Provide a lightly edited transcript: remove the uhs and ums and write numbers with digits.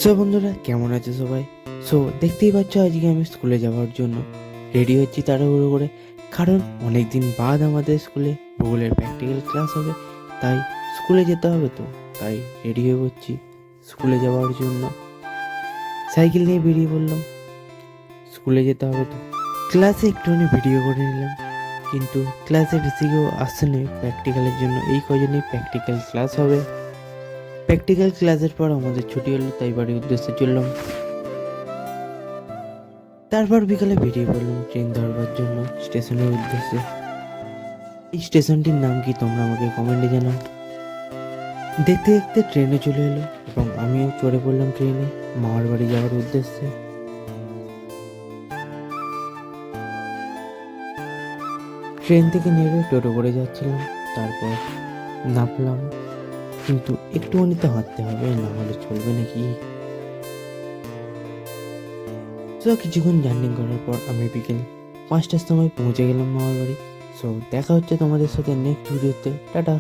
So বন্ধুরা, কেমন আছে সবাই? সো দেখতেই পাচ্ছ, আজকে আমি স্কুলে যাওয়ার জন্য রেডি হচ্ছি তাড়াহুড়ো করে। কারণ অনেক দিন বাদ আমাদের স্কুলে ভূগোলের প্র্যাকটিক্যাল ক্লাস হবে, তাই স্কুলে যেতে হবে। তো তাই রেডি হয়ে পড়ছি স্কুলে যাওয়ার জন্য। সাইকেল নিয়ে বেরিয়ে পড়লাম, স্কুলে যেতে হবে। তো ক্লাসে একটুখানি ভিডিও করে নিলাম, কিন্তু ক্লাসে বেশি কেউ আসছে না প্র্যাকটিক্যালের জন্য। এই কজনই প্র্যাকটিক্যাল ক্লাস হবে। প্র্যাকটিক্যাল ক্লাসের পর আমাদের ছুটি হলো, তাই বাড়ির উদ্দেশ্যে চললাম। তারপর বিকালে বেরিয়ে পড়লাম ট্রেন ধরবার জন্য স্টেশনের উদ্দেশ্যে। এই স্টেশনটির নাম কি তোমরা আমাকে কমেন্টে জানাও। দেখতে দেখতে ট্রেনে চলে এলো এবং আমিও চড়ে পড়লাম ট্রেনে মামার বাড়ি যাওয়ার উদ্দেশ্যে। ট্রেন থেকে নেমে টোটো করে যাচ্ছিলাম, তারপর নামলাম। কিন্তু একটুখানি তো হাঁটতে হবে, না হলে চলবে নাকি। তো কিছুক্ষণ জার্নি করার পর আমি বিকেল 5টার সময় পৌঁছে গেলাম মামার বাড়ি। সো দেখা হচ্ছে তোমাদের সাথে নেক্সট ভিডিওতে। টাটা।